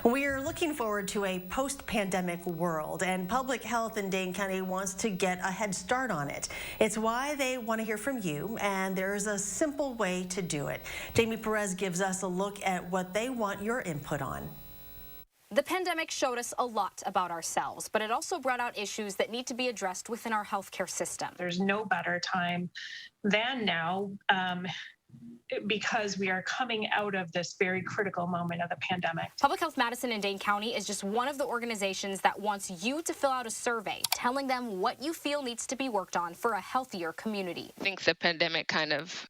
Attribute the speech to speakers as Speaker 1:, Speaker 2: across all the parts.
Speaker 1: We're looking forward to a post-pandemic world, and public health in Dane County wants to get a head start on it. It's why they want to hear from you, and there's a simple way to do it. Jamie Perez gives us a look at what they want your input on.
Speaker 2: The pandemic showed us a lot about ourselves, but it also brought out issues that need to be addressed within our healthcare system.
Speaker 3: There's no better time than now because we are coming out of this very critical moment of the pandemic.
Speaker 2: Public Health Madison in Dane County is just one of the organizations that wants you to fill out a survey telling them what you feel needs to be worked on for a healthier community.
Speaker 4: I think the pandemic kind of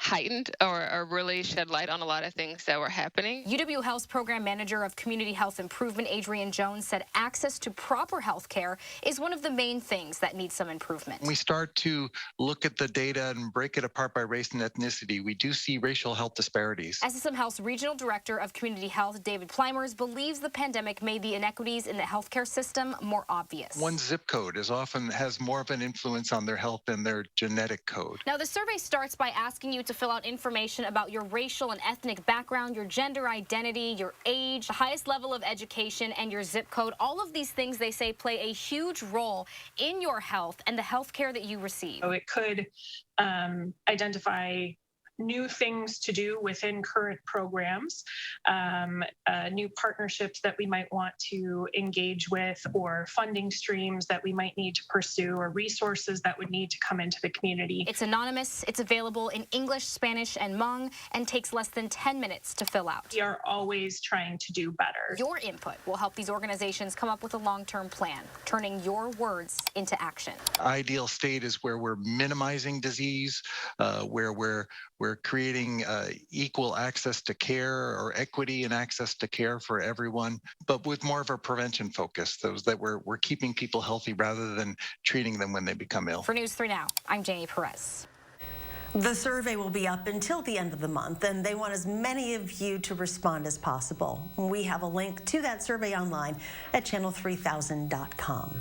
Speaker 4: heightened or really shed light on a lot of things that were happening.
Speaker 2: UW Health's Program Manager of Community Health Improvement, Adrian Jones, said access to proper health care is one of the main things that needs some improvement.
Speaker 5: We start to look at the data and break it apart by race and ethnicity. We do see racial health disparities.
Speaker 2: SSM Health's Regional Director of Community Health, David Plymers, believes the pandemic made the inequities in the healthcare system more obvious.
Speaker 5: One zip code has more of an influence on their health than their genetic code.
Speaker 2: Now, the survey starts by asking you to fill out information about your racial and ethnic background, your gender identity, your age, the highest level of education, and your zip code. All of these things, they say, play a huge role in your health and the health care that you receive.
Speaker 3: So it could identify new things to do within current programs, new partnerships that we might want to engage with, or funding streams that we might need to pursue, or resources that would need to come into the community.
Speaker 2: It's anonymous, it's available in English, Spanish, and Hmong, and takes less than 10 minutes to fill out.
Speaker 3: We are always trying to do better.
Speaker 2: Your input will help these organizations come up with a long-term plan, turning your words into action.
Speaker 5: Ideal state is where we're minimizing disease, where we're creating equal access to care, or equity and access to care for everyone, but with more of a prevention focus, those that we're keeping people healthy rather than treating them when they become ill.
Speaker 2: For News 3 Now, I'm Jamie Perez.
Speaker 1: The survey will be up until the end of the month, and they want as many of you to respond as possible. We have a link to that survey online at channel3000.com.